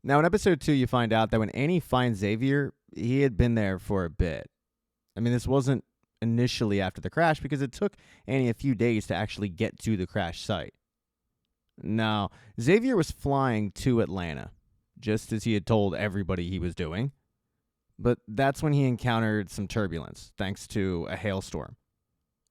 Now, in episode 2, you find out that when Annie finds Xavier, he had been there for a bit. I mean, this wasn't initially after the crash because it took Annie a few days to actually get to the crash site. Now, Xavier was flying to Atlanta, just as he had told everybody he was doing. But that's when he encountered some turbulence, thanks to a hailstorm.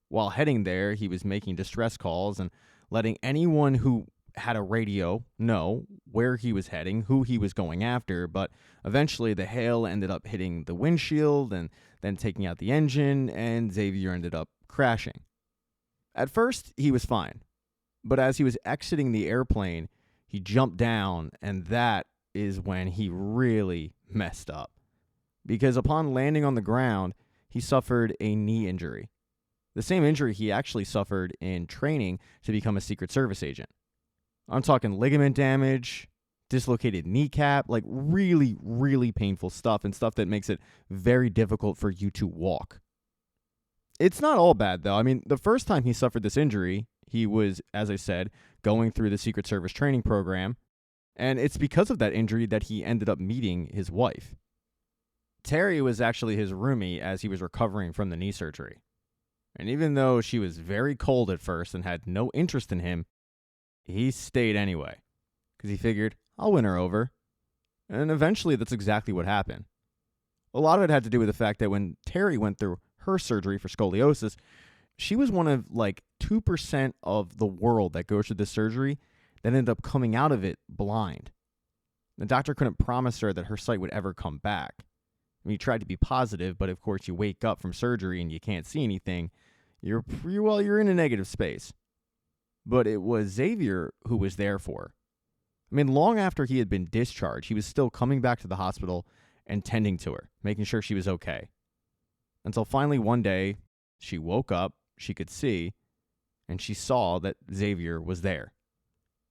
While heading there, he was making distress calls and letting anyone who had a radio know where he was heading, who he was going after, but eventually the hail ended up hitting the windshield and then taking out the engine, and Xavier ended up crashing. At first, he was fine, but as he was exiting the airplane, he jumped down, and that is when he really messed up. Because upon landing on the ground, he suffered a knee injury. The same injury he actually suffered in training to become a Secret Service agent. I'm talking ligament damage, dislocated kneecap, like really, really painful stuff and stuff that makes it very difficult for you to walk. It's not all bad, though. I mean, the first time he suffered this injury, he was, as I said, going through the Secret Service training program, and it's because of that injury that he ended up meeting his wife. Terry was actually his roomie as he was recovering from the knee surgery. And even though she was very cold at first and had no interest in him, he stayed anyway, because he figured, I'll win her over. And eventually that's exactly what happened. A lot of it had to do with the fact that when Terry went through her surgery for scoliosis, she was one of like 2% of the world that goes through this surgery that ended up coming out of it blind. The doctor couldn't promise her that her sight would ever come back. I mean, he tried to be positive, but of course you wake up from surgery and you can't see anything. You're in a negative space. But it was Xavier who was there for her. I mean, long after he had been discharged, he was still coming back to the hospital and tending to her, making sure she was okay. Until finally one day, she woke up, she could see, and she saw that Xavier was there.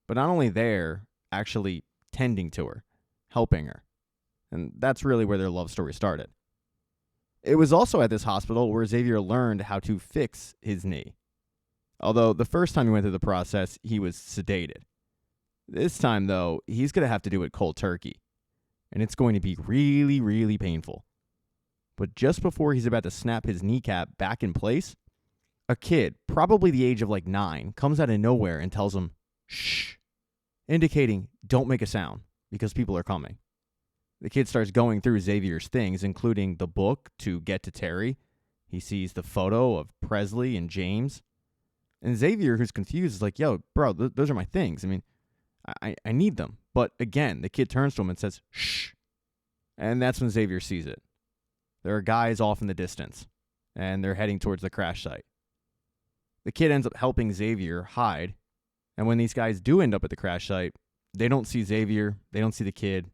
But not only there, actually tending to her, helping her. And that's really where their love story started. It was also at this hospital where Xavier learned how to fix his knee. Although the first time he went through the process, he was sedated. This time, though, he's going to have to do it cold turkey. And it's going to be really, really painful. But just before he's about to snap his kneecap back in place, a kid, probably the age of like 9, comes out of nowhere and tells him, shh, indicating don't make a sound because people are coming. The kid starts going through Xavier's things, including the book to get to Terry. He sees the photo of Presley and James. And Xavier, who's confused, is like, yo, bro, those are my things. I mean, I need them. But again, the kid turns to him and says, shh. And that's when Xavier sees it. There are guys off in the distance, and they're heading towards the crash site. The kid ends up helping Xavier hide. And when these guys do end up at the crash site, they don't see Xavier. They don't see the kid.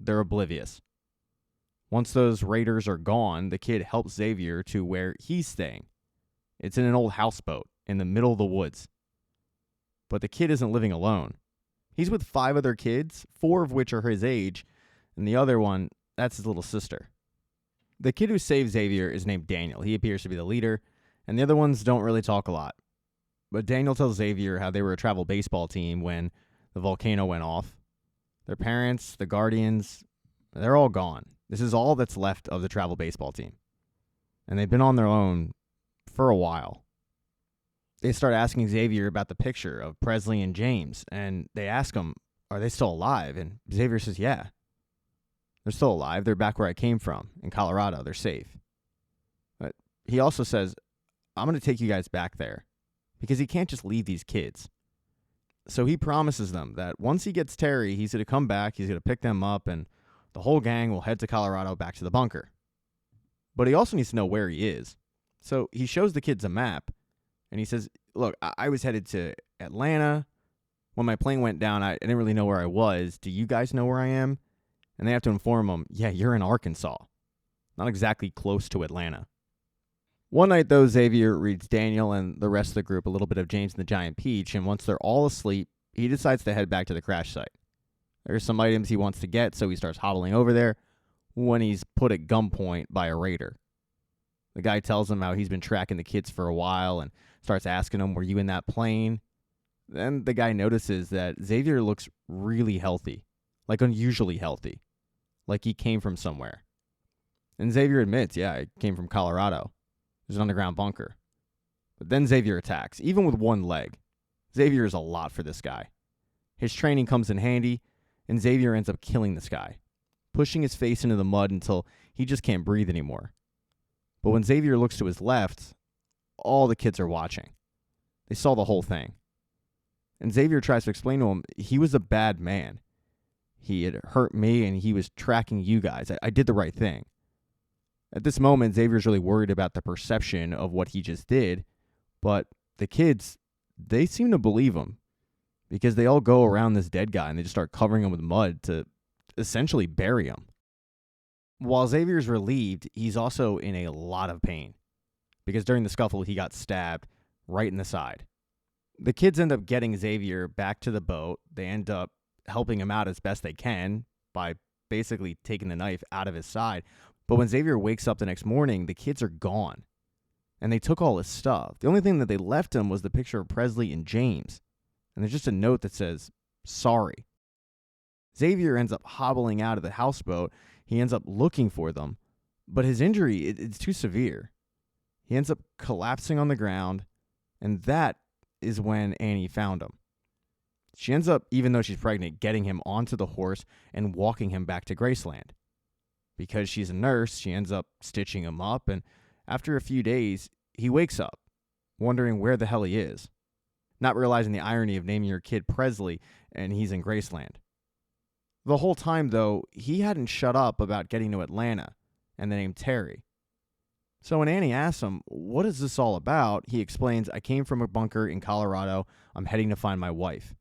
They're oblivious. Once those raiders are gone, the kid helps Xavier to where he's staying. It's in an old houseboat in the middle of the woods. But the kid isn't living alone. He's with 5 other kids, 4 of which are his age, and the other one, that's his little sister. The kid who saves Xavier is named Daniel. He appears to be the leader, and the other ones don't really talk a lot. But Daniel tells Xavier how they were a travel baseball team when the volcano went off. Their parents, the guardians, they're all gone. This is all that's left of the travel baseball team. And they've been on their own for a while. They start asking Xavier about the picture of Presley and James, and they ask him, are they still alive? And Xavier says, yeah. They're still alive. They're back where I came from, in Colorado. They're safe. But he also says, I'm going to take you guys back there, because he can't just leave these kids. So he promises them that once he gets Terry, he's going to come back, he's going to pick them up, and the whole gang will head to Colorado back to the bunker. But he also needs to know where he is. So he shows the kids a map, and he says, look, I was headed to Atlanta. When my plane went down, I didn't really know where I was. Do you guys know where I am? And they have to inform him, yeah, you're in Arkansas. Not exactly close to Atlanta. One night, though, Xavier reads Daniel and the rest of the group a little bit of James and the Giant Peach, and once they're all asleep, he decides to head back to the crash site. There's some items he wants to get, so he starts hobbling over there when he's put at gunpoint by a raider. The guy tells him how he's been tracking the kids for a while and starts asking him, were you in that plane? Then the guy notices that Xavier looks really healthy, like unusually healthy, like he came from somewhere. And Xavier admits, yeah, I came from Colorado. There's an underground bunker. But then Xavier attacks, even with one leg. Xavier is a lot for this guy. His training comes in handy, and Xavier ends up killing this guy, pushing his face into the mud until he just can't breathe anymore. But when Xavier looks to his left, all the kids are watching. They saw the whole thing. And Xavier tries to explain to him, he was a bad man. He had hurt me, and he was tracking you guys. I did the right thing. At this moment, Xavier's really worried about the perception of what he just did, but the kids, they seem to believe him because they all go around this dead guy and they just start covering him with mud to essentially bury him. While Xavier's relieved, he's also in a lot of pain because during the scuffle, he got stabbed right in the side. The kids end up getting Xavier back to the boat. They end up helping him out as best they can by basically taking the knife out of his side. But when Xavier wakes up the next morning, the kids are gone. And they took all his stuff. The only thing that they left him was the picture of Presley and James. And there's just a note that says, sorry. Xavier ends up hobbling out of the houseboat. He ends up looking for them. But his injury, it's too severe. He ends up collapsing on the ground. And that is when Annie found him. She ends up, even though she's pregnant, getting him onto the horse and walking him back to Graceland. Because she's a nurse, she ends up stitching him up, and after a few days, he wakes up, wondering where the hell he is, not realizing the irony of naming your kid Presley, and he's in Graceland. The whole time, though, he hadn't shut up about getting to Atlanta and the name Terry. So when Annie asks him, what is this all about, he explains, I came from a bunker in Colorado. I'm heading to find my wife.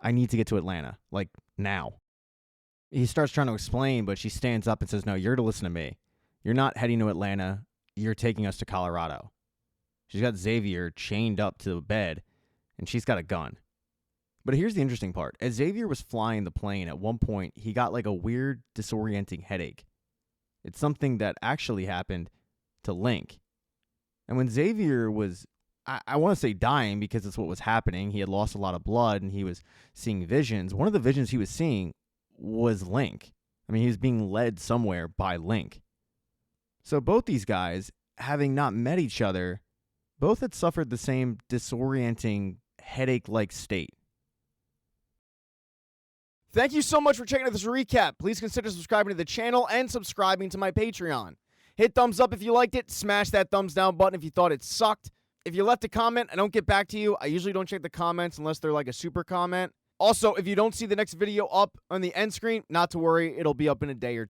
I need to get to Atlanta, like now. He starts trying to explain, but she stands up and says, no, you're to listen to me. You're not heading to Atlanta. You're taking us to Colorado. She's got Xavier chained up to the bed, and she's got a gun. But here's the interesting part. As Xavier was flying the plane, at one point, he got like a weird, disorienting headache. It's something that actually happened to Link. And when Xavier was, I want to say dying because that's what was happening. He had lost a lot of blood, and he was seeing visions. One of the visions he was seeing was Link. I mean, he was being led somewhere by Link. So both these guys, having not met each other, both had suffered the same disorienting, headache-like state. Thank you so much for checking out this recap. Please consider subscribing to the channel and subscribing to my Patreon. Hit thumbs up if you liked it. Smash that thumbs down button if you thought it sucked. If you left a comment, I don't get back to you. I usually don't check the comments unless they're like a super comment. Also, if you don't see the next video up on the end screen, not to worry, it'll be up in a day or